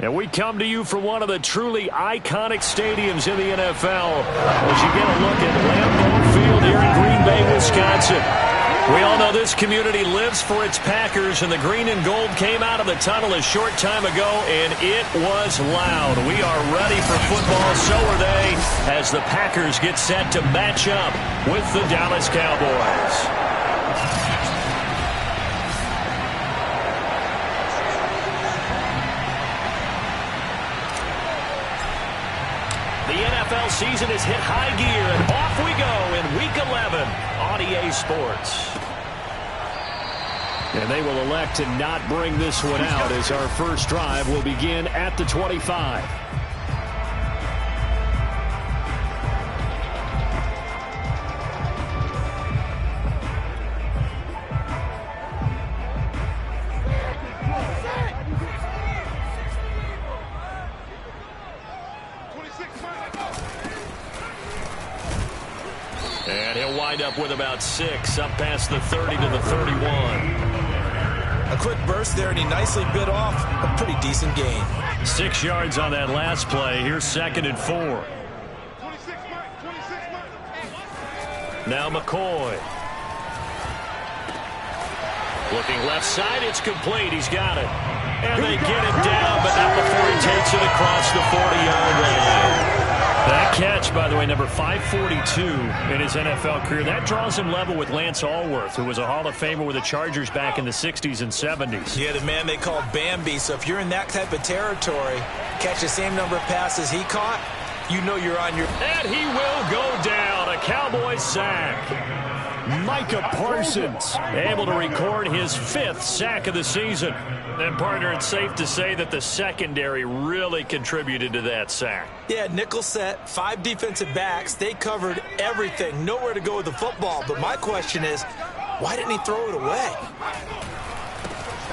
And we come to you from one of the truly iconic stadiums in the NFL as you get a look at Lambeau Field here in Green Bay, Wisconsin. We all know this community lives for its Packers, and the green and gold came out of the tunnel a short time ago, and it was loud. We are ready for football, so are they, as the Packers get set to match up with the Dallas Cowboys. The NFL season has hit high gear, and off we go in Week 11 on EA Sports. And they will elect to not bring this one out as our first drive will begin at the 25. And he'll wind up with about 6, up past the 30 to the 31. A quick burst there, and he nicely bit off a pretty decent gain. 6 yards on that last play. Here's 2nd and 4. Now McCoy. Looking left side, it's complete. He's got it. And they get it down, but not before he takes it across the 40-yard line. That catch, by the way, number 542 in his NFL career. That draws him level with Lance Allworth, who was a Hall of Famer with the Chargers back in the 60s and 70s. Yeah, the man they called Bambi. So if you're in that type of territory, catch the same number of passes he caught, you know you're on your... And he will go down. A Cowboys sack. Micah Parsons able to record his 5th sack of the season. And, partner, it's safe to say that the secondary really contributed to that sack. Yeah, nickel set, 5 defensive backs. They covered everything. Nowhere to go with the football. But my question is, why didn't he throw it away?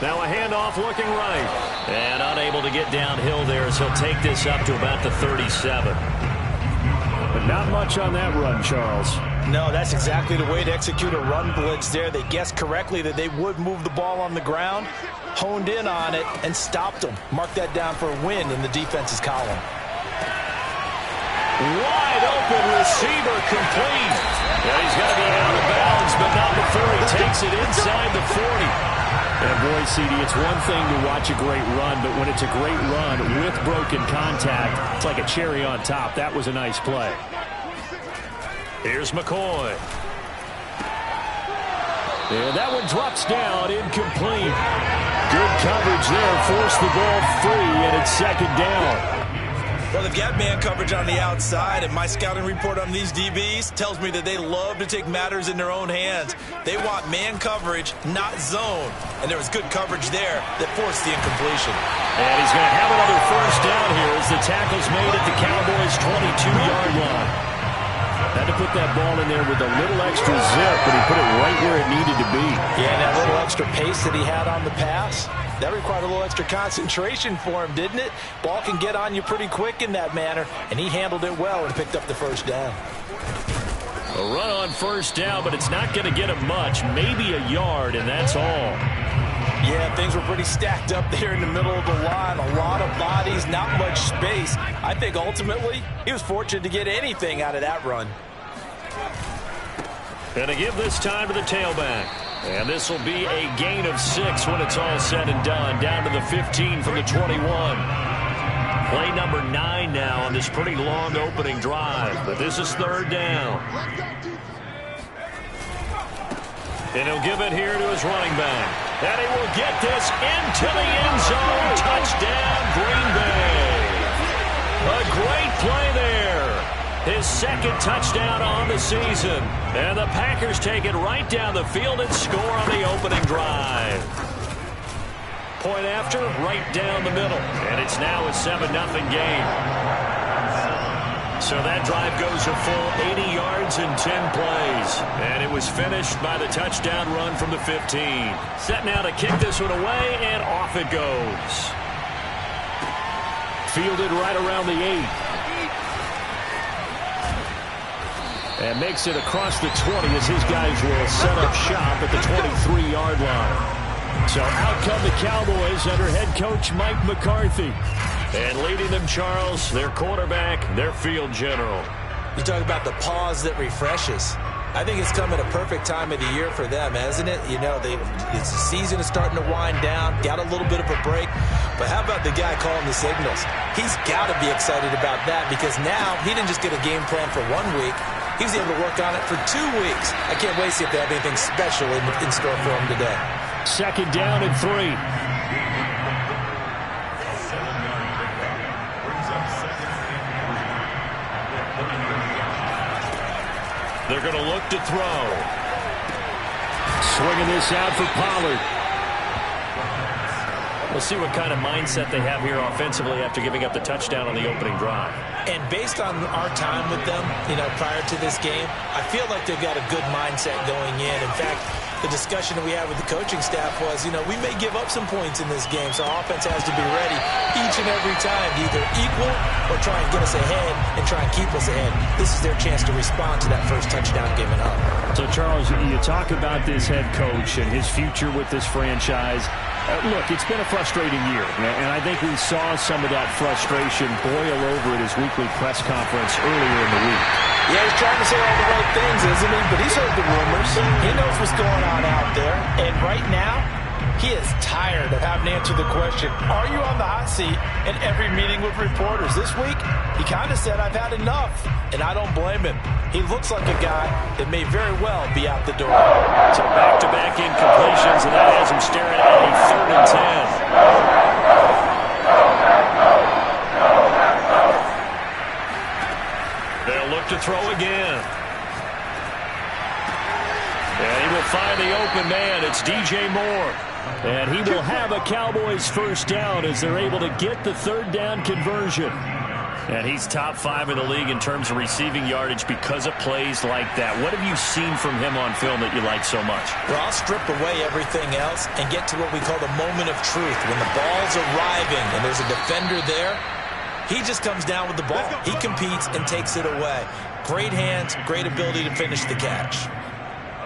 Now a handoff looking right. And unable to get downhill there as he'll take this up to about the 37. But not much on that run, Charles. No, that's exactly the way to execute a run blitz there. They guessed correctly that they would move the ball on the ground, honed in on it, and stopped them. Mark that down for a win in the defense's column. Wide open receiver complete. Yeah, he's got to be out of bounds, but not before he takes it inside the 40. And boy, CD, it's one thing to watch a great run, but when it's a great run with broken contact, it's like a cherry on top. That was a nice play. Here's McCoy. And that one drops down, incomplete. Good coverage there, forced the ball free, and it's 2nd down. Well, they've got man coverage on the outside, and my scouting report on these DBs tells me that they love to take matters in their own hands. They want man coverage, not zone. And there was good coverage there that forced the incompletion. And he's going to have another first down here as the tackle's made at the Cowboys' 22-yard line. Had to put that ball in there with a little extra zip, but he put it right where it needed to be. Yeah, and that little extra pace that he had on the pass, that required a little extra concentration for him, didn't it? Ball can get on you pretty quick in that manner, and he handled it well and picked up the first down. A run on first down, but it's not going to get him much, maybe a yard, and that's all. Yeah, things were pretty stacked up there in the middle of the line. A lot of bodies, not much space. I think ultimately he was fortunate to get anything out of that run. And to give this time to the tailback. And this will be a gain of 6 when it's all said and done. Down to the 15 from the 21. Play number 9 now on this pretty long opening drive. But this is 3rd down. And he'll give it here to his running back. And he will get this into the end zone. Touchdown, Green Bay. A great play there. His 2nd touchdown on the season. And the Packers take it right down the field and score on the opening drive. Point after, right down the middle. And it's now a 7-0 game. So that drive goes a full 80 yards and 10 plays. And it was finished by the touchdown run from the 15. Set now to kick this one away, and off it goes. Fielded right around the 8. And makes it across the 20 as his guys will set up shop at the 23-yard line. So out come the Cowboys under head coach Mike McCarthy. And leading them, Charles, their quarterback, their field general. You talk about the pause that refreshes. I think it's come at a perfect time of the year for them, hasn't it? You know, the season is starting to wind down, got a little bit of a break. But how about the guy calling the signals? He's got to be excited about that because now he didn't just get a game plan for 1 week. He was able to work on it for 2 weeks. I can't wait to see if they have anything special in store for him today. 2nd down and 3. They're going to look to throw. Swinging this out for Pollard. We'll see what kind of mindset they have here offensively after giving up the touchdown on the opening drive. And based on our time with them, you know, prior to this game, I feel like they've got a good mindset going in. In fact, the discussion that we had with the coaching staff was, you know, we may give up some points in this game, so our offense has to be ready each and every time to either equal or try and get us ahead and try and keep us ahead. This is their chance to respond to that first touchdown given up. So, Charles, you talk about this head coach and his future with this franchise. Look, it's been a frustrating year, and I think we saw some of that frustration boil over at his weekly press conference earlier in the week. Yeah, he's trying to say all the right things, isn't he? But he's heard the rumors. He knows what's going on out there. And right now, he is tired of having to answer the question, are you on the hot seat in every meeting with reporters? This week, he kind of said, I've had enough. And I don't blame him. He looks like a guy that may very well be out the door. So back-to-back incompletions, and that has him staring at a 3rd and 10. They'll look to throw again. And he will find the open man. It's DJ Moore. And he will have a Cowboys 1st down as they're able to get the 3rd down conversion. And he's top 5 in the league in terms of receiving yardage because of plays like that. What have you seen from him on film that you like so much? Well, I'll strip away everything else and get to what we call the moment of truth. When the ball's arriving and there's a defender there, he just comes down with the ball. He competes and takes it away. Great hands, great ability to finish the catch.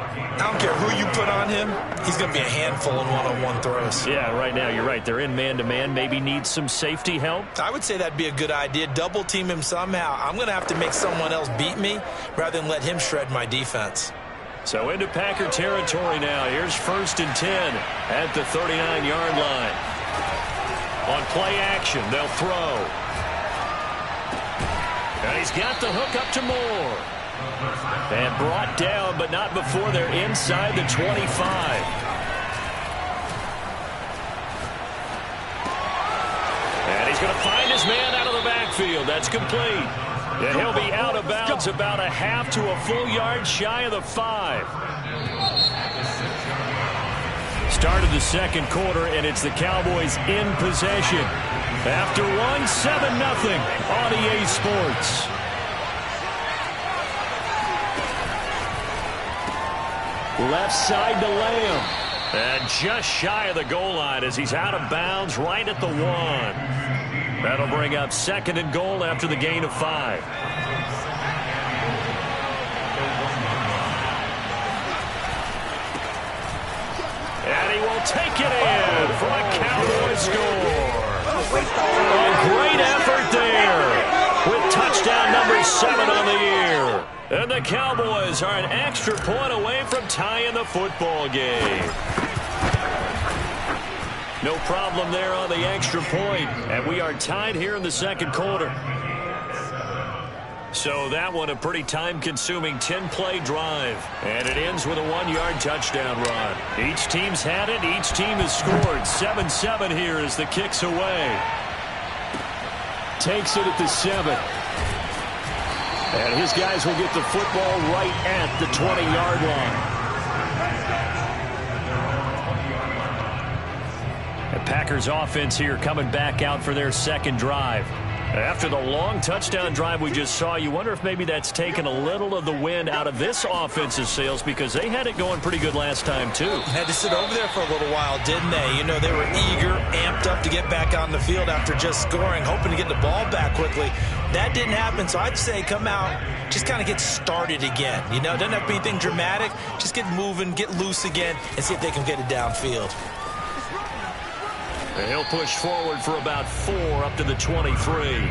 I don't care who you put on him, he's going to be a handful in one-on-one throws. Yeah, right now, you're right. They're in man-to-man. Maybe needs some safety help. I would say that'd be a good idea. Double team him somehow. I'm going to have to make someone else beat me rather than let him shred my defense. So into Packer territory now. Here's 1st and 10 at the 39-yard line. On play action, they'll throw. And he's got the hook up to Moore. And brought down, but not before they're inside the 25. And he's going to find his man out of the backfield. That's complete. And he'll be out of bounds about a half to a full yard shy of the 5. Started the 2nd quarter, and it's the Cowboys in possession. After one, 7-0 on EA Sports. Left side to Lamb. And just shy of the goal line as he's out of bounds right at the 1. That'll bring up 2nd and goal after the gain of 5. And he will take it in for a Cowboy score. A great effort there with touchdown number 7 on the year. And the Cowboys are an extra point away from tying the football game. No problem there on the extra point. And we are tied here in the 2nd quarter. So that one a pretty time-consuming 10-play drive. And it ends with a 1-yard touchdown run. Each team's had it. Each team has scored. 7-7 here as the kick's away. Takes it at the 7. And his guys will get the football right at the 20-yard line. The Packers offense here coming back out for their 2nd drive. After the long touchdown drive we just saw, you wonder if maybe that's taken a little of the wind out of this offensive sails because they had it going pretty good last time, too. Had to sit over there for a little while, didn't they? You know, they were eager, amped up to get back on the field after just scoring, hoping to get the ball back quickly. That didn't happen, so I'd say come out, just kind of get started again. You know, doesn't have to be anything dramatic. Just get moving, get loose again, and see if they can get it downfield. And he'll push forward for about 4 up to the 23.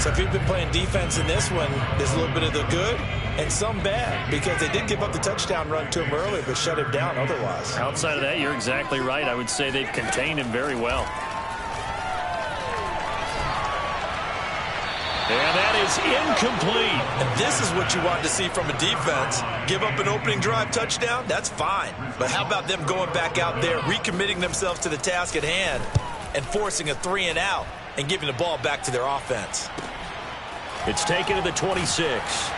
So if you've been playing defense in this one, there's a little bit of the good and some bad, because they did give up the touchdown run to him early, but shut him down otherwise. Outside of that, you're exactly right. I would say they've contained him very well. And that is incomplete. And this is what you want to see from a defense. Give up an opening drive touchdown, that's fine. But how about them going back out there, recommitting themselves to the task at hand, and forcing a 3-and-out and giving the ball back to their offense. It's taken to the 26.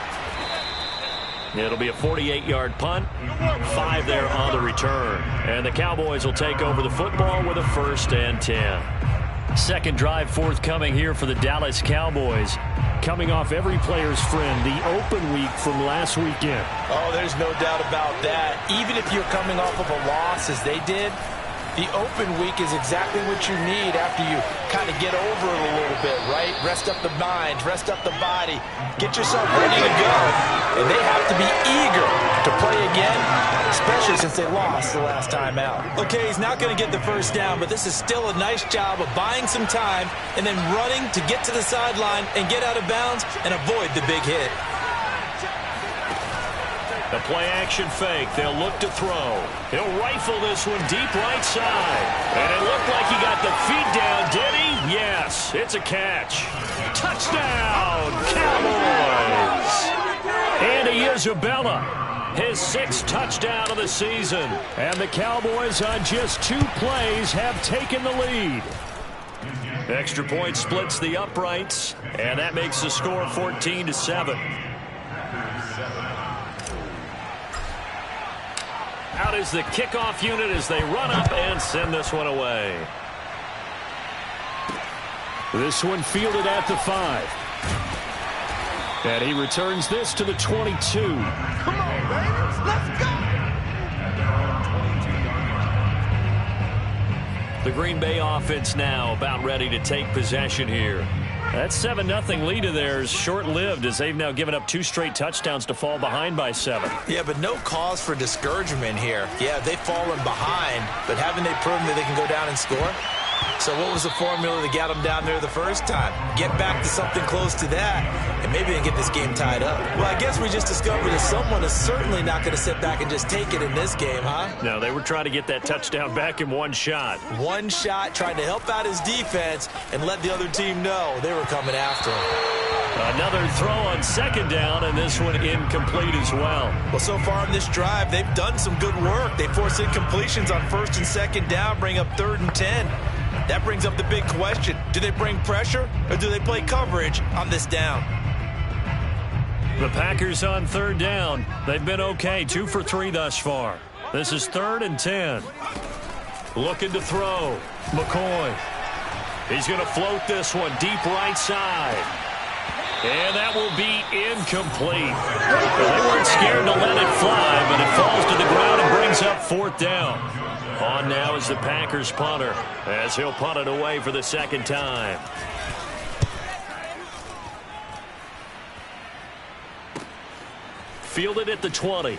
It'll be a 48-yard punt. 5 there on the return. And the Cowboys will take over the football with a 1st and 10. Second drive forthcoming here for the Dallas Cowboys. Coming off every player's friend, the open week from last weekend. Oh, there's no doubt about that. Even if you're coming off of a loss as they did, the open week is exactly what you need after you kind of get over it a little bit, right? Rest up the mind, rest up the body, get yourself ready to go. And they have to be eager to play again, especially since they lost the last time out. Okay, he's not going to get the first down, but this is still a nice job of buying some time and then running to get to the sideline and get out of bounds and avoid the big hit. The play-action fake. They'll look to throw. He'll rifle this one deep right side. And it looked like he got the feet down, did he? Yes, it's a catch. Touchdown, Cowboys! Andy Isabella, his 6th touchdown of the season. And the Cowboys on just 2 plays have taken the lead. Extra point splits the uprights, and that makes the score 14-7. Out is the kickoff unit as they run up and send this one away. This one fielded at the 5. And he returns this to the 22. Come on, baby. Let's go. The Green Bay offense now about ready to take possession here. That 7-0 lead of theirs short-lived as they've now given up 2 straight touchdowns to fall behind by 7. Yeah, but no cause for discouragement here. Yeah, they've fallen behind, but haven't they proven that they can go down and score? So what was the formula that got them down there the first time? Get back to something close to that, and maybe they can get this game tied up. Well, I guess we just discovered that someone is certainly not going to sit back and just take it in this game, huh? No, they were trying to get that touchdown back in one shot. One shot, trying to help out his defense and let the other team know they were coming after him. Another throw on 2nd down, and this one incomplete as well. Well, so far on this drive, they've done some good work. They forced incompletions on 1st and 2nd down, bring up 3rd and 10. That brings up the big question. Do they bring pressure or do they play coverage on this down? The Packers on 3rd down. They've been okay, 2 for 3 thus far. This is 3rd and 10. Looking to throw. McCoy. He's going to float this one deep right side. And that will be incomplete. They weren't scared to let it fly, but it falls to the ground and brings up 4th down. On now is the Packers punter as he'll punt it away for the 2nd time. Fielded at the 20.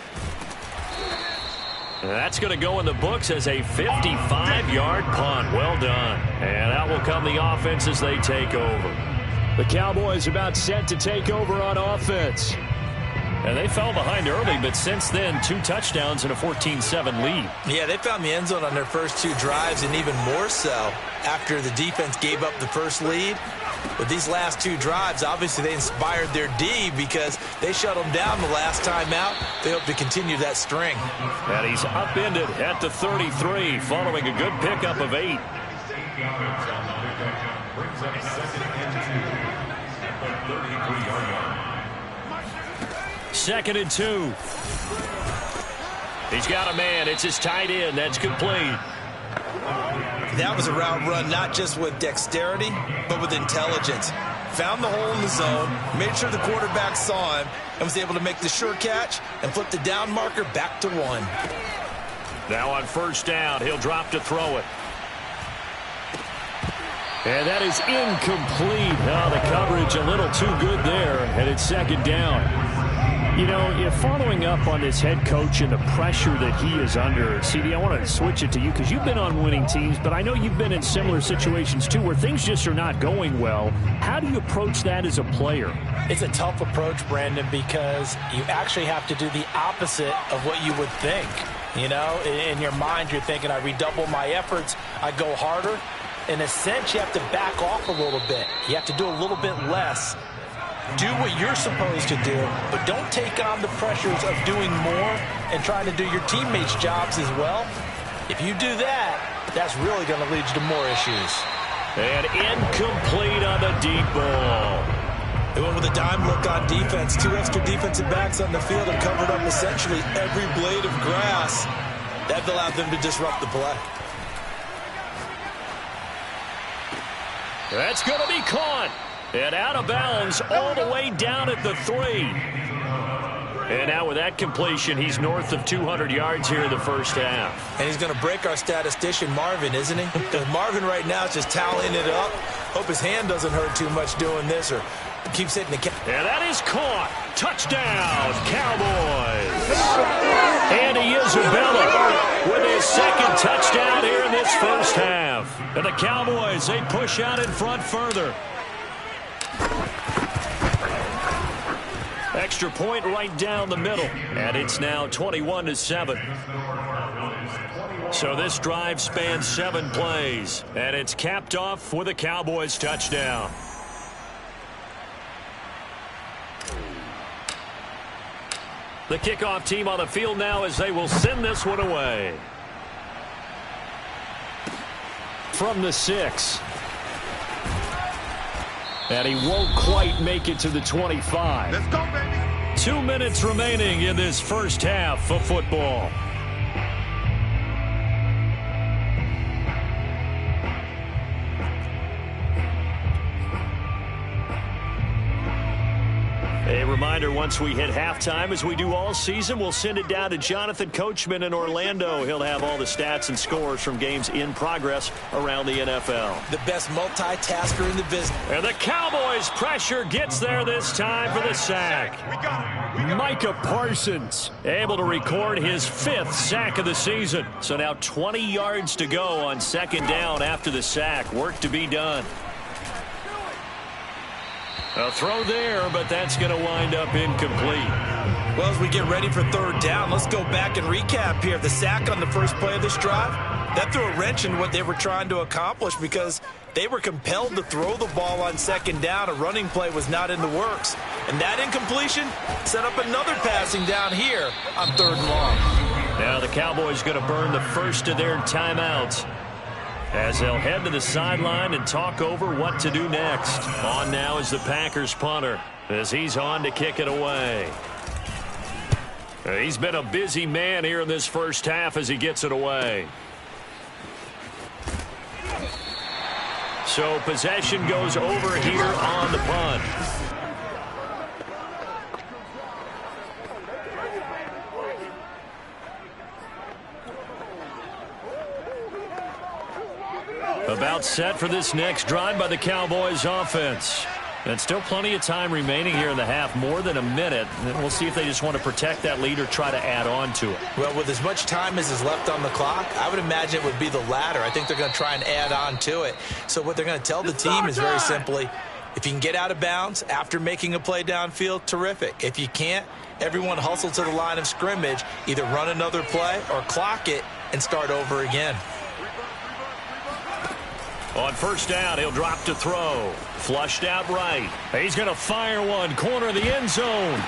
That's going to go in the books as a 55-yard punt. Well done. And out will come the offense as they take over. The Cowboys about set to take over on offense. And they fell behind early, but since then, 2 touchdowns and a 14-7 lead. Yeah, they found the end zone on their first 2 drives, and even more so after the defense gave up the first lead. But these last 2 drives, obviously they inspired their D because they shut them down the last time out. They hope to continue that string. And he's upended at the 33 following a good pickup of 8. 2nd and 2. He's got a man. It's his tight end. That's complete. That was a route run not just with dexterity, but with intelligence. Found the hole in the zone, made sure the quarterback saw him, and was able to make the sure catch and flip the down marker back to 1. Now on 1st down, he'll drop to throw it. And that is incomplete. Oh, the coverage a little too good there, and it's 2nd down. You know, following up on this head coach and the pressure that he is under, CD, I want to switch it to you because you've been on winning teams, but I know you've been in similar situations too where things just are not going well. How do you approach that as a player? It's a tough approach, Brandon, because you actually have to do the opposite of what you would think. You know, in your mind, you're thinking, I redouble my efforts, I go harder. In a sense, you have to back off a little bit. You have to do a little bit less. Do what you're supposed to do, but don't take on the pressures of doing more and trying to do your teammates' jobs as well. If you do that, that's really going to lead you to more issues. And incomplete on the deep ball. They went with a dime look on defense. 2 extra defensive backs on the field and covered up essentially every blade of grass. That allowed them to disrupt the play. That's going to be caught. And out of bounds all the way down at the 3. And now with that completion, he's north of 200 yards here in the first half. And he's going to break our statistician, Marvin, isn't he? Because Marvin right now is just toweling it up. Hope his hand doesn't hurt too much doing this or keeps hitting the cap. And that is caught. Touchdown, Cowboys. Andy Isabella with his second touchdown here in this first half. And the Cowboys, they push out in front further. Extra point right down the middle. And it's now 21-7. So this drive spans 7 plays. And it's capped off with a Cowboys touchdown. The kickoff team on the field now as they will send this one away. From the 6. And he won't quite make it to the 25. Let's go, baby. 2 minutes remaining in this first half of football. A reminder, once we hit halftime, as we do all season, we'll send it down to Jonathan Coachman in Orlando. He'll have all the stats and scores from games in progress around the NFL. The best multitasker in the business. And the Cowboys' pressure gets there this time for the sack. Micah Parsons able to record his 5th sack of the season. So now 20 yards to go on second down after the sack. Work to be done. A throw there, but that's going to wind up incomplete. Well, as we get ready for third down, let's go back and recap here. The sack on the first play of this drive, that threw a wrench in what they were trying to accomplish because they were compelled to throw the ball on second down. A running play was not in the works. And that incompletion set up another passing down here on third and long. Now the Cowboys going to burn the first of their timeouts, as they'll head to the sideline and talk over what to do next. On now is the Packers punter, as he's on to kick it away. He's been a busy man here in this first half as he gets it away. So possession goes over here on the punt. About set for this next drive by the Cowboys offense. And still plenty of time remaining here in the half, more than a minute. And we'll see if they just want to protect that lead or try to add on to it. Well, with as much time as is left on the clock, I would imagine it would be the latter. I think they're going to try and add on to it. So what they're going to tell the team is very simply, if you can get out of bounds after making a play downfield, terrific. If you can't, everyone hustle to the line of scrimmage, either run another play or clock it and start over again. On first down, he'll drop to throw. Flushed out right. He's going to fire one, corner of the end zone.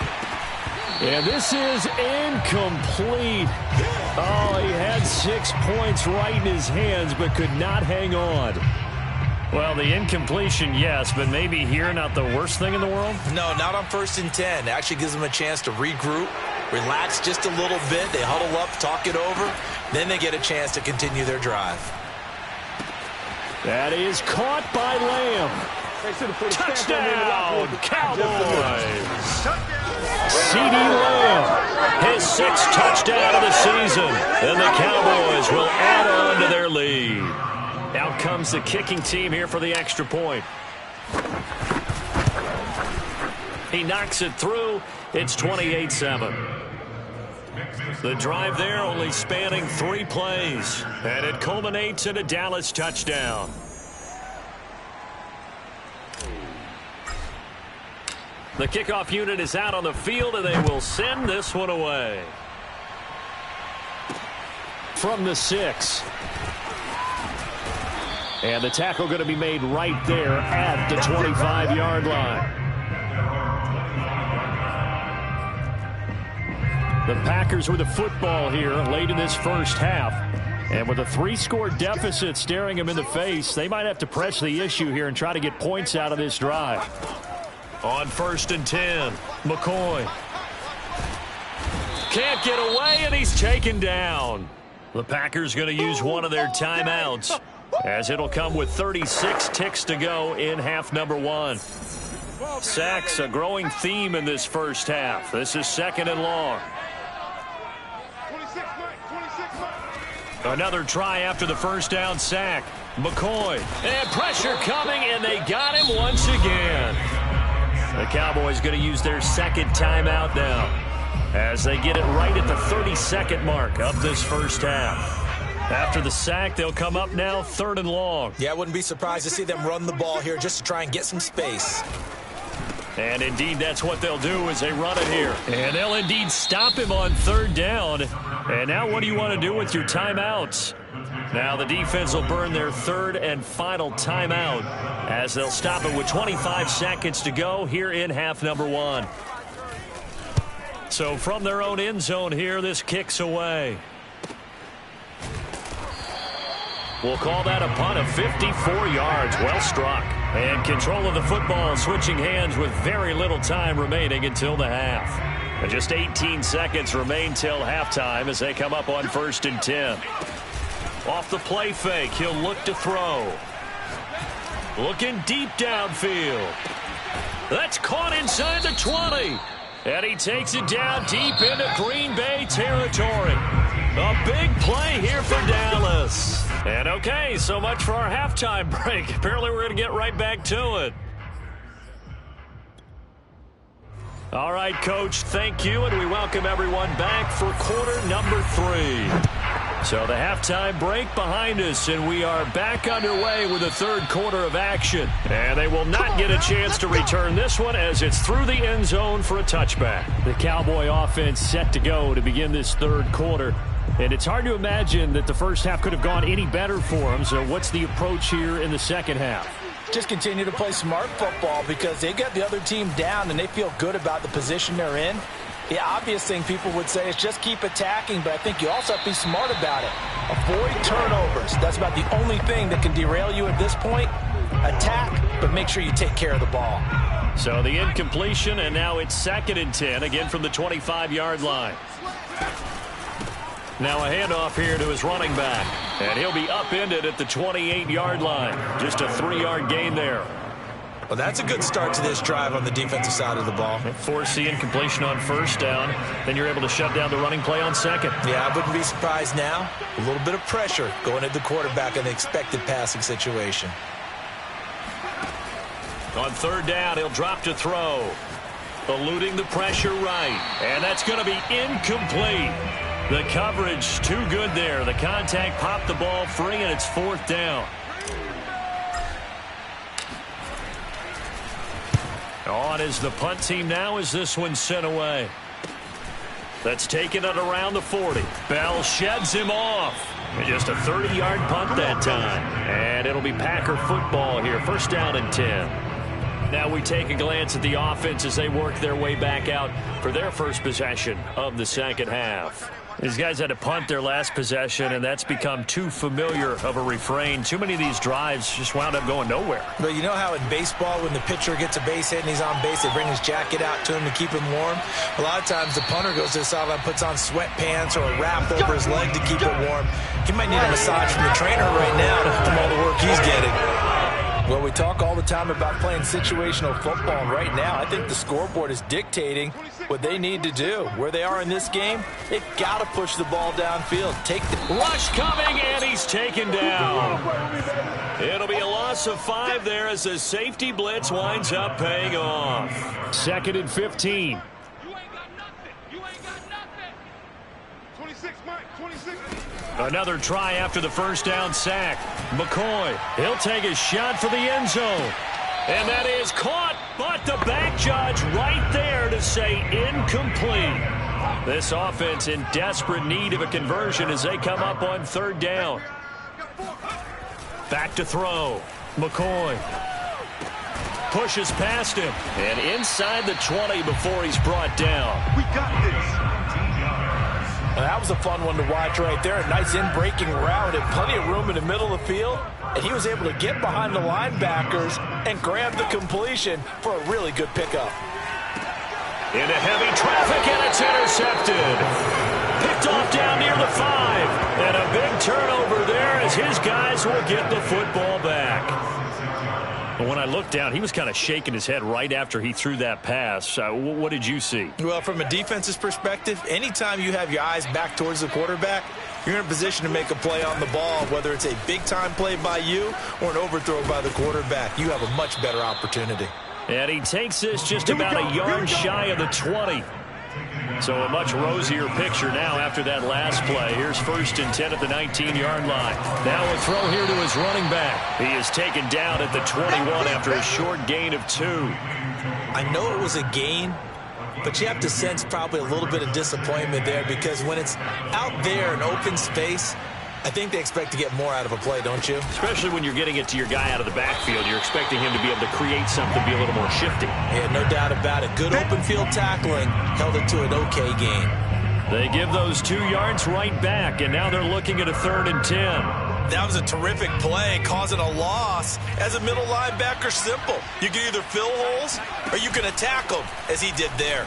And this is incomplete. Oh, he had 6 points right in his hands, but could not hang on. Well, the incompletion, yes, but maybe here not the worst thing in the world? No, not on 1st and 10. It actually gives them a chance to regroup, relax just a little bit. They huddle up, talk it over. Then they get a chance to continue their drive. That is caught by Lamb. Touchdown, Cowboys. CeeDee Lamb, his 6th touchdown of the season. And the Cowboys will add on to their lead. Out comes the kicking team here for the extra point. He knocks it through, It's 28-7. The drive there only spanning 3 plays, and it culminates in a Dallas touchdown. The kickoff unit is out on the field, and they will send this one away. From the 6. And the tackle going to be made right there at the 25-yard line. The Packers with the football here late in this first half. And with a 3-score deficit staring them in the face, they might have to press the issue here and try to get points out of this drive. On 1st and 10, McCoy. Can't get away, and he's taken down. The Packers going to use one of their timeouts, as it'll come with 36 ticks to go in half number 1. Sacks, a growing theme in this first half. This is 2nd and long. Another try after the first down sack. McCoy. And pressure coming, and they got him once again. The Cowboys going to use their 2nd timeout now, as they get it right at the 32nd mark of this first half. After the sack, they'll come up now 3rd and long. Yeah, I wouldn't be surprised to see them run the ball here just to try and get some space. And indeed, that's what they'll do as they run it here. And they'll indeed stop him on 3rd down. And now what do you want to do with your timeouts? Now the defense will burn their 3rd and final timeout, as they'll stop it with 25 seconds to go here in half number 1. So from their own end zone here, this kicks away. We'll call that a punt of 54 yards. Well struck. And control of the football switching hands with very little time remaining until the half. And just 18 seconds remain till halftime as they come up on 1st and 10. Off the play fake, he'll look to throw. Looking deep downfield. That's caught inside the 20. And he takes it down deep into Green Bay territory. A big play here for Dallas. And okay, so much for our halftime break. Apparently we're going to get right back to it. All right, Coach, thank you, and we welcome everyone back for quarter number 3. So the halftime break behind us, and we are back underway with the 3rd quarter of action. And they will not get a chance to return this one, as it's through the end zone for a touchback. The Cowboy offense set to go to begin this 3rd quarter. And it's hard to imagine that the first half could have gone any better for them. So what's the approach here in the 2nd half? Just continue to play smart football, because they got the other team down and they feel good about the position they're in. The obvious thing people would say is just keep attacking, but I think you also have to be smart about it. Avoid turnovers. That's about the only thing that can derail you at this point. Attack, but make sure you take care of the ball. So the incompletion, and now it's 2nd and 10, again from the 25-yard line. Now a handoff here to his running back, and he'll be upended at the 28-yard line. Just a 3-yard gain there. Well, that's a good start to this drive on the defensive side of the ball. Force the incompletion on 1st down. Then you're able to shut down the running play on 2nd. Yeah, I wouldn't be surprised now. A little bit of pressure going at the quarterback in the expected passing situation. On 3rd down, he'll drop to throw. Eluding the pressure right. And that's going to be incomplete. The coverage too good there. The contact popped the ball free, and it's 4th down. On is the punt team now as this one's sent away. That's taken it around the 40. Bell sheds him off. Just a 30-yard punt that time. And it'll be Packer football here. 1st down and 10. Now we take a glance at the offense as they work their way back out for their first possession of the 2nd half. These guys had to punt their last possession, and that's become too familiar of a refrain. Too many of these drives just wound up going nowhere. But you know how in baseball, when the pitcher gets a base hit and he's on base, they bring his jacket out to him to keep him warm? A lot of times the punter goes to the sideline, puts on sweatpants or a wrap over his leg to keep it warm. He might need a massage from the trainer right now from all the work he's getting. Well, we talk all the time about playing situational football, and right now I think the scoreboard is dictating what they need to do. Where they are in this game, they've got to push the ball downfield. Take the rush coming, and he's taken down. It'll be a loss of 5 there as the safety blitz winds up paying off. 2nd and 15. Another try after the first down sack. McCoy, he'll take a shot for the end zone. And that is caught, but the back judge right there to say incomplete. This offense in desperate need of a conversion as they come up on third down. Back to throw. McCoy pushes past him. And inside the 20 before he's brought down. We got this. Well, that was a fun one to watch right there. A nice in-breaking route and plenty of room in the middle of the field. And he was able to get behind the linebackers and grab the completion for a really good pickup. Into heavy traffic, and it's intercepted. Picked off down near the 5. And a big turnover there as his guys will get the football back. But when I looked down, he was kind of shaking his head right after he threw that pass. What did you see? Well, from a defense's perspective, anytime you have your eyes back towards the quarterback, you're in a position to make a play on the ball, whether it's a big-time play by you or an overthrow by the quarterback. You have a much better opportunity. And he takes this just about a yard shy of the 20. So a much rosier picture now after that last play. Here's 1st and 10 at the 19-yard line. Now a throw here to his running back. He is taken down at the 21 after a short gain of 2. I know it was a gain, but you have to sense probably a little bit of disappointment there because when it's out there in open space, I think they expect to get more out of a play, don't you? Especially when you're getting it to your guy out of the backfield. You're expecting him to be able to create something, be a little more shifty. Yeah, no doubt about it. Good open field tackling held it to an okay gain. They give those 2 yards right back, and now they're looking at a 3rd and 10. That was a terrific play, causing a loss. As a middle linebacker, simple. You can either fill holes or you can attack them, as he did there.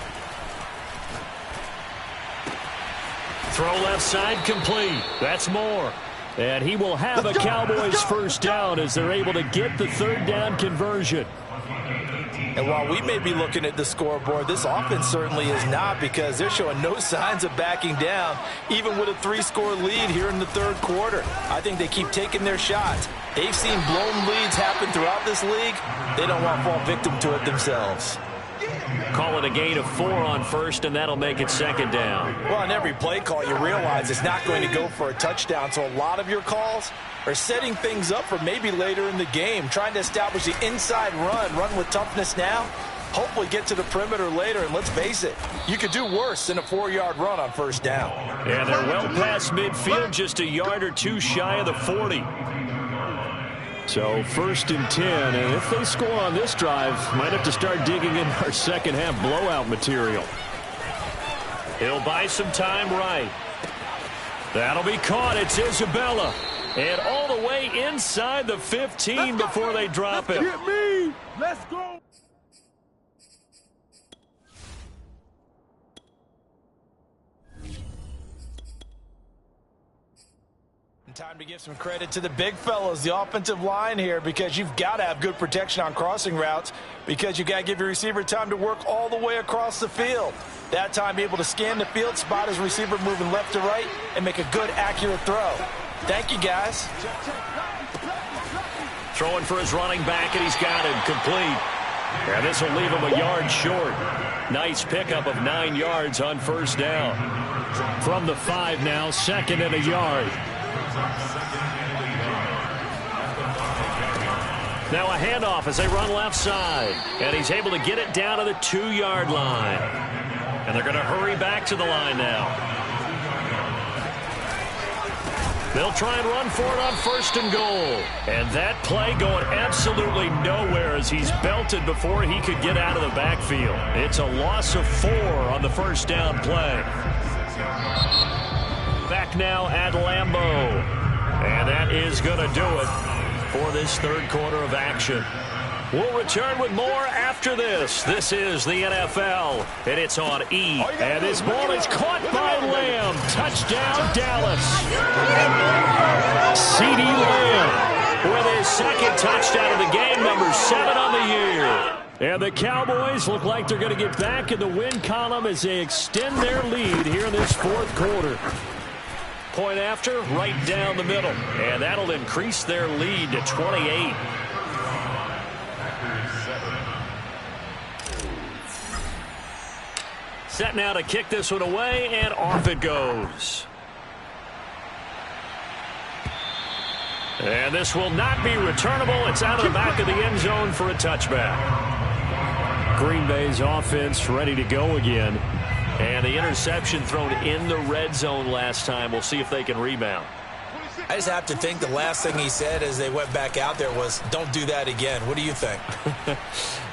Throw left side complete. That's Moore. And he will have a Cowboys first down as they're able to get the 3rd down conversion. And while we may be looking at the scoreboard, this offense certainly is not because they're showing no signs of backing down, even with a 3-score lead here in the 3rd quarter. I think they keep taking their shots. They've seen blown leads happen throughout this league. They don't want to fall victim to it themselves. Call it a gain of 4 on 1st, and that'll make it 2nd down. Well, on every play call, you realize it's not going to go for a touchdown, so a lot of your calls are setting things up for maybe later in the game, trying to establish the inside run with toughness now, hopefully get to the perimeter later, and let's face it, you could do worse than a 4-yard run on 1st down. And they're well past midfield, just a yard or 2 shy of the 40. So 1st and 10, and if they score on this drive, might have to start digging in our second half blowout material. He'll buy some time right. That'll be caught. It's Isabella. And all the way inside the 15 before they drop it. Get me! Let's go! Time to give some credit to the big fellows, the offensive line here, because you've got to have good protection on crossing routes because you've got to give your receiver time to work all the way across the field. That time able to scan the field, spot his receiver moving left to right, and make a good, accurate throw. Thank you, guys. Throwing for his running back, and he's got him complete. And this will leave him a yard short. Nice pickup of 9 yards on 1st down. From the 5 now, 2nd and a yard. Now a handoff as they run left side. And he's able to get it down to the 2-yard line. And they're going to hurry back to the line now. They'll try and run for it on 1st and goal. And that play going absolutely nowhere as he's belted before he could get out of the backfield. It's a loss of 4 on the 1st down play. Back now at Lambeau. And that is going to do it for this 3rd quarter of action. We'll return with more after this. This is the NFL, and it's on E. And this ball is caught by Lamb. Touchdown, Dallas. CeeDee Lamb with his 2nd touchdown of the game, number 7 on the year. And the Cowboys look like they're going to get back in the win column as they extend their lead here in this 4th quarter. Point after, right down the middle. And that'll increase their lead to 28. Set now to kick this one away, and off it goes. And this will not be returnable. It's out of the back of the end zone for a touchback. Green Bay's offense ready to go again. And the interception thrown in the red zone last time. We'll see if they can rebound. I just have to think the last thing he said as they went back out there was, don't do that again. What do you think?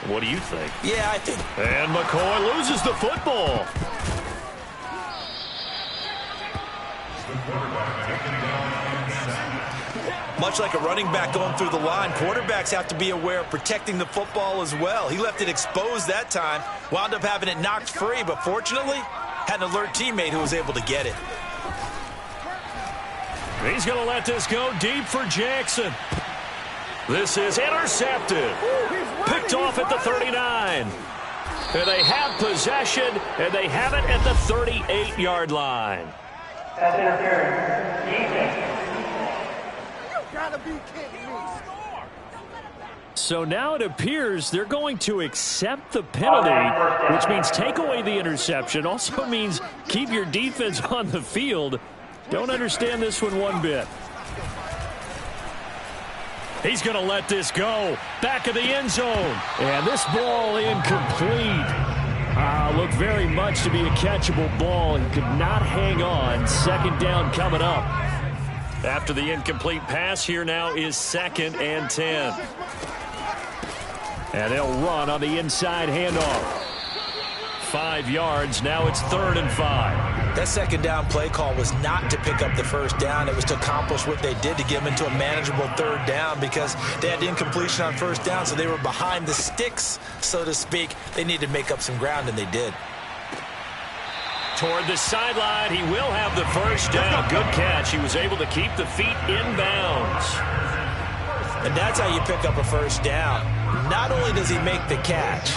What do you think? Yeah, I think. And McCoy loses the football. Much like a running back going through the line, quarterbacks have to be aware of protecting the football as well. He left it exposed that time, wound up having it knocked free, but fortunately, had an alert teammate who was able to get it. He's going to let this go deep for Jackson. This is intercepted. Picked off at the 39. And they have possession, and they have it at the 38-yard line. That's interference. Defense. So now it appears they're going to accept the penalty, which means take away the interception. Also means keep your defense on the field. Don't understand this one bit. He's going to let this go. Back of the end zone. And this ball incomplete. Looked very much to be a catchable ball. He could not hang on. Second down coming up. After the incomplete pass, here now is 2nd and 10. And they'll run on the inside handoff. 5 yards. Now it's 3rd and 5. That second down play call was not to pick up the first down. It was to accomplish what they did to get them into a manageable 3rd down because they had incompletion on first down, so they were behind the sticks, so to speak. They needed to make up some ground, and they did. Toward the sideline, he will have the first down. Good catch. He was able to keep the feet inbounds. And that's how you pick up a first down. Not only does he make the catch,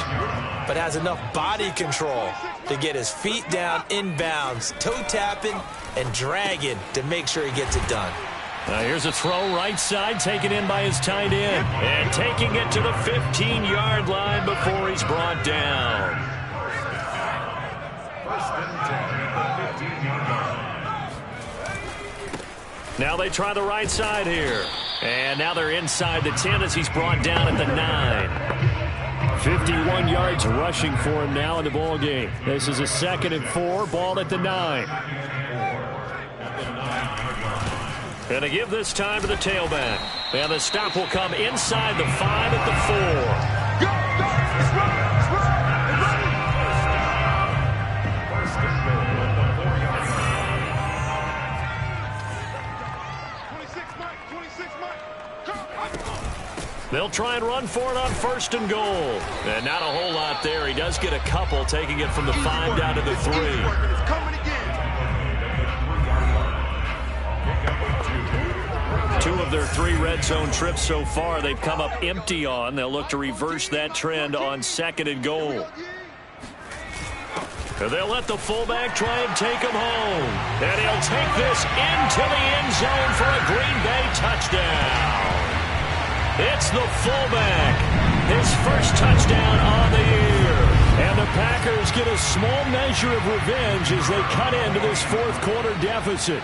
but has enough body control to get his feet down inbounds, toe tapping and dragging to make sure he gets it done. Here's a throw right side, taken in by his tight end. And taking it to the 15-yard line before he's brought down. Now they try the right side here. And now they're inside the 10 as he's brought down at the 9. 51 yards rushing for him now in the ball game. This is a 2nd and 4, ball at the 9. And they give this time to the tailback. And the stop will come inside the 5 at the 4. Let's run! They'll try and run for it on 1st and goal. And not a whole lot there. He does get a couple, taking it from the 5 down to the 3. Two of their 3 red zone trips so far, they've come up empty on. They'll look to reverse that trend on 2nd and goal. They'll let the fullback try and take him home. And he'll take this into the end zone for a Green Bay touchdown. It's the fullback. His first touchdown on the year. And the Packers get a small measure of revenge as they cut into this 4th quarter deficit.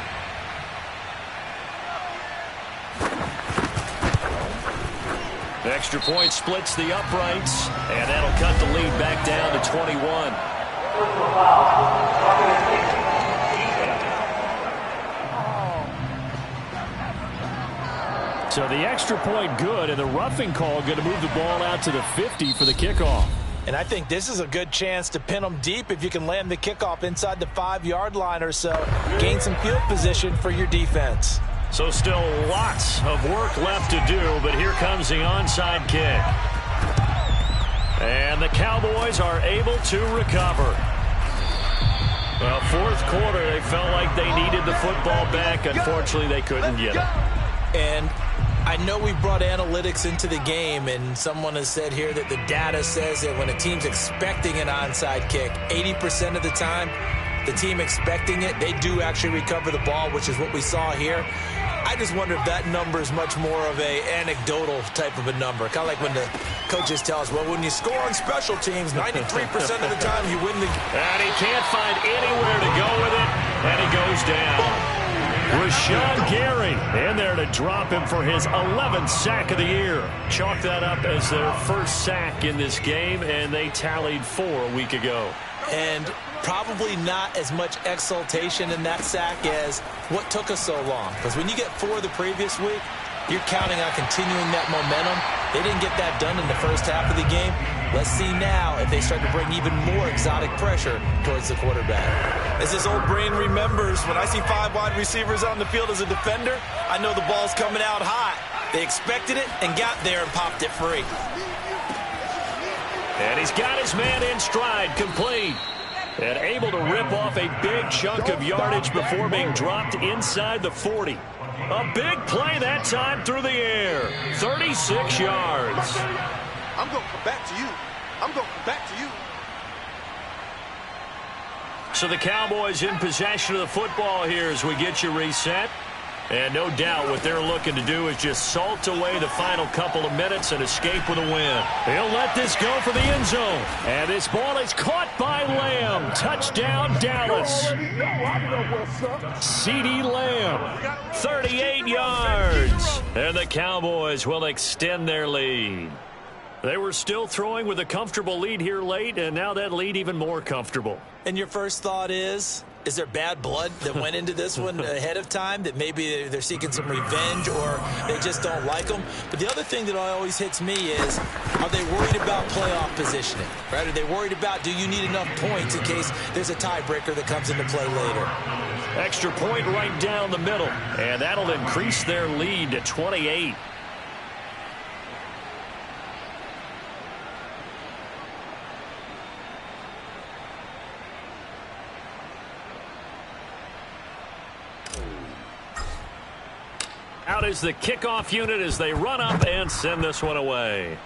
The extra point splits the uprights, and that'll cut the lead back down to 21. So the extra point good, and the roughing call going to move the ball out to the 50 for the kickoff. And I think this is a good chance to pin them deep if you can land the kickoff inside the 5-yard line or so. Gain some field position for your defense. So still lots of work left to do, but here comes the onside kick. And the Cowboys are able to recover. Well, 4th quarter, they felt like they needed the football back. Unfortunately, they couldn't get it. And I know we brought analytics into the game, and someone has said here that the data says that when a team's expecting an onside kick, 80% of the time, the team expecting it, they do actually recover the ball, which is what we saw here. I just wonder if that number is much more of a anecdotal type of a number. Kind of like when the coaches tell us, well, when you score on special teams, 93% of the time you win the... And he can't find anywhere to go with it, and he goes down. Rashawn Gary in there to drop him for his 11th sack of the year. Chalk that up as their first sack in this game, and they tallied 4 a week ago. And probably not as much exultation in that sack as what took us so long. Because when you get 4 the previous week, you're counting on continuing that momentum. They didn't get that done in the first half of the game. Let's see now if they start to bring even more exotic pressure towards the quarterback. As this old brain remembers, when I see 5 wide receivers on the field as a defender, I know the ball's coming out hot. They expected it and got there and popped it free. And he's got his man in stride, complete. And able to rip off a big chunk of yardage before being dropped inside the 40. A big play that time through the air. 36 yards. I'm going to come back to you. I'm going to come back to you. So the Cowboys in possession of the football here as we get you reset. And no doubt what they're looking to do is just salt away the final couple of minutes and escape with a win. He'll let this go for the end zone. And this ball is caught by Lamb. Touchdown, Dallas. CeeDee Lamb, 38 yards. And the Cowboys will extend their lead. They were still throwing with a comfortable lead here late, and now that lead even more comfortable. And your first thought is there bad blood that went into this one ahead of time, that maybe they're seeking some revenge or they just don't like them? But the other thing that always hits me is, are they worried about playoff positioning? Right? Are they worried about, do you need enough points in case there's a tiebreaker that comes into play later? Extra point right down the middle, and that'll increase their lead to 28. Out is the kickoff unit as they run up and send this one away.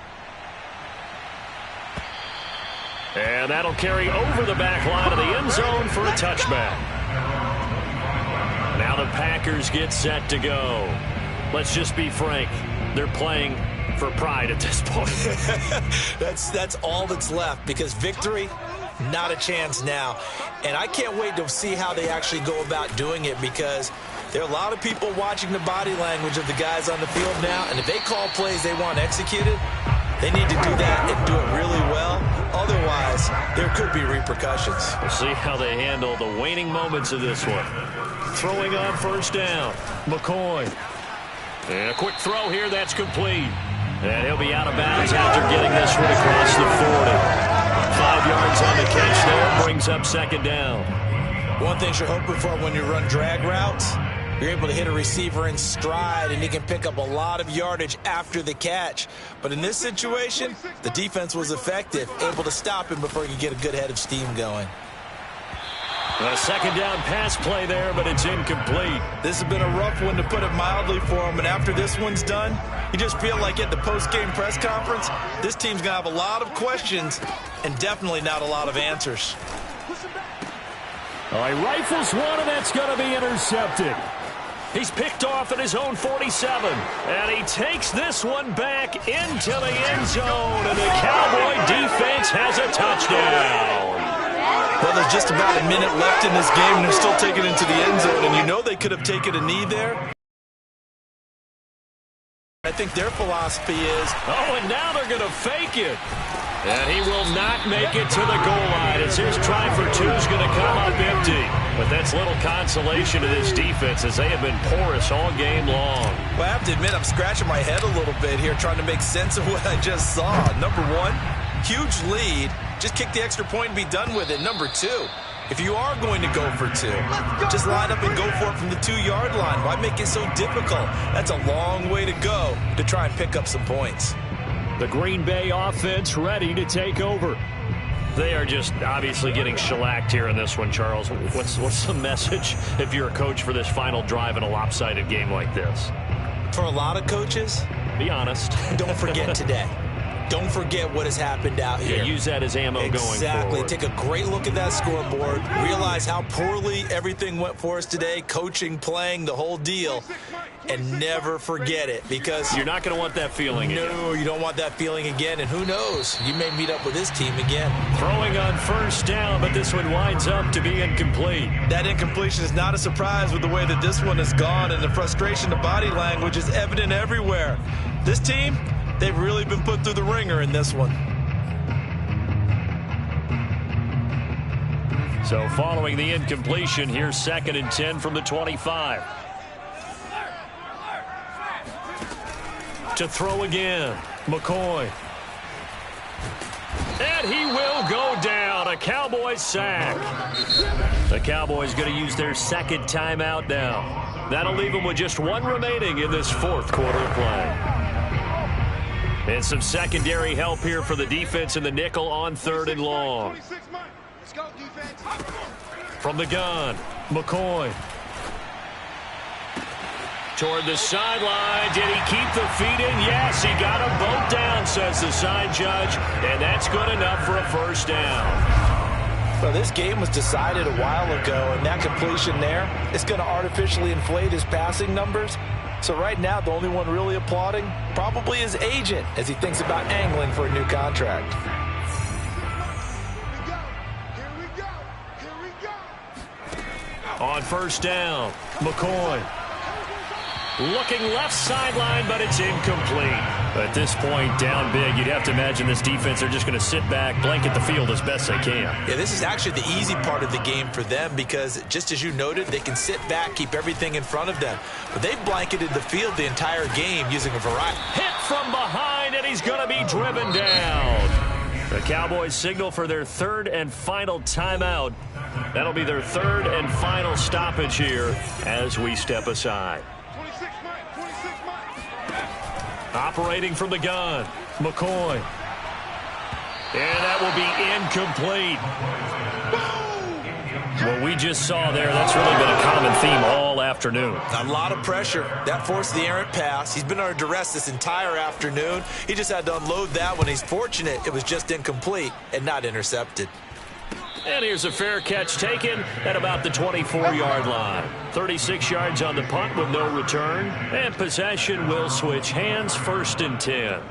And that'll carry over the back line of the end zone for a touchback. Now the Packers get set to go. Let's just be frank. They're playing for pride at this point. That's all that's left, because victory, not a chance now. And I can't wait to see how they actually go about doing it, because there are a lot of people watching the body language of the guys on the field now, and if they call plays they want executed, they need to do that and do it really well. Otherwise, there could be repercussions. We'll see how they handle the waning moments of this one. Throwing on first down, McCoy. And a quick throw here, that's complete. And he'll be out of bounds after getting this one across the 40. 5 yards on the catch there, brings up second down. One thing you're hoping for when you run drag routes, you're able to hit a receiver in stride, and he can pick up a lot of yardage after the catch. But in this situation, the defense was effective, able to stop him before he could get a good head of steam going. A second down pass play there, but it's incomplete. This has been a rough one, to put it mildly, for him. And after this one's done, you just feel like at the post-game press conference, this team's going to have a lot of questions and definitely not a lot of answers. All right, rifles one, and that's going to be intercepted. He's picked off at his own 47, and he takes this one back into the end zone, and the Cowboy defense has a touchdown. Well, there's just about a minute left in this game, and they're still taking it into the end zone, and you know they could have taken a knee there. I think their philosophy is, oh, and now they're going to fake it. And he will not make it to the goal line as his try for two is going to come up empty. But that's little consolation to this defense as they have been porous all game long. Well, I have to admit, I'm scratching my head a little bit here trying to make sense of what I just saw. Number one, huge lead. Just kick the extra point and be done with it. Number two, if you are going to go for two, just line up and go for it from the 2-yard line. Why make it so difficult? That's a long way to go to try and pick up some points. The Green Bay offense ready to take over. They are just obviously getting shellacked here in this one, Charles. What's the message if you're a coach for this final drive in a lopsided game like this? For a lot of coaches, be honest. Don't forget today. don't forget what has happened out here. Yeah, use that as ammo going forward. Exactly. Take a great look at that scoreboard. Realize how poorly everything went for us today. Coaching, playing, the whole deal. And never forget it, because you're not going to want that feeling again. No, you don't want that feeling again. And who knows? You may meet up with this team again. Throwing on first down, but this one winds up to be incomplete. That incompletion is not a surprise with the way that this one has gone, and the frustration, the body language is evident everywhere. This team, they've really been put through the ringer in this one. So following the incompletion, here's 2nd and 10 from the 25. To throw again, McCoy. And he will go down. A Cowboys sack. The Cowboys going to use their 2nd timeout now. That'll leave them with just 1 remaining in this 4th quarter of play. And some secondary help here for the defense in the nickel on 3rd and long. From the gun, McCoy. Toward the sideline. Did he keep the feet in? Yes, he got them both down, says the side judge. And that's good enough for a first down. Well, this game was decided a while ago, and that completion there is going to artificially inflate his passing numbers. So right now, the only one really applauding probably his agent as he thinks about angling for a new contract. On first down, McCoy. Looking left sideline, but it's incomplete. At this point, down big, you'd have to imagine this defense, they're just going to sit back, blanket the field as best they can. Yeah, this is actually the easy part of the game for them because, just as you noted, they can sit back, keep everything in front of them. But they've blanketed the field the entire game using a variety. Hit from behind, and he's going to be driven down. The Cowboys signal for their 3rd and final timeout. That'll be their 3rd and final stoppage here as we step aside. Operating from the gun, McCoy. And that will be incomplete. What we just saw there, that's really been a common theme all afternoon. A lot of pressure. That forced the errant pass. He's been under duress this entire afternoon. He just had to unload that one. He's fortunate it was just incomplete and not intercepted. And here's a fair catch taken at about the 24-yard line. 36 yards on the punt with no return. And possession will switch hands, 1st and 10.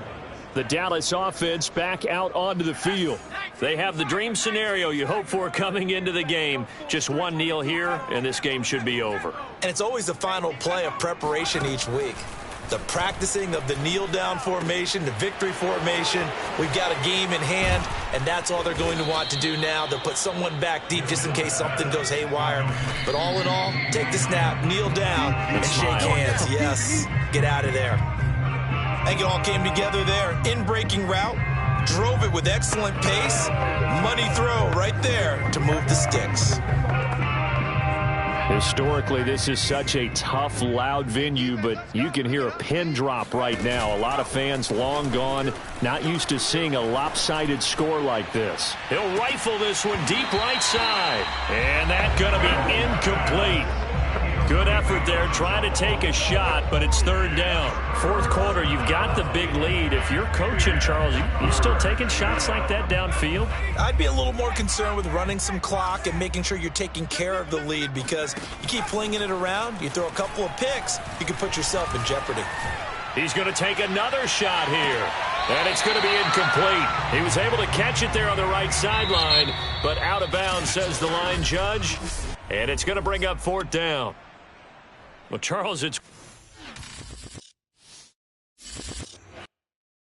The Dallas offense back out onto the field. They have the dream scenario you hope for coming into the game. Just one kneel here, and this game should be over. And it's always the final play of preparation each week. The practicing of the kneel-down formation, the victory formation. We've got a game in hand, and that's all they're going to want to do now. They'll put someone back deep just in case something goes haywire. But all in all, take the snap, kneel down, and shake hands. Yes, get out of there. I think it all came together there. In-breaking route, drove it with excellent pace. Money throw right there to move the sticks. Historically, this is such a tough, loud venue, but you can hear a pin drop right now. A lot of fans long gone, not used to seeing a lopsided score like this. He'll rifle this one deep right side. And that's going to be incomplete. Good effort there, trying to take a shot, but it's 3rd down. 4th quarter, you've got the big lead. If you're coaching, Charles, you still taking shots like that downfield? I'd be a little more concerned with running some clock and making sure you're taking care of the lead, because you keep flinging it around, you throw a couple of picks, you can put yourself in jeopardy. He's going to take another shot here, and it's going to be incomplete. He was able to catch it there on the right sideline, but out of bounds, says the line judge, and it's going to bring up 4th down. Well, Charles, it's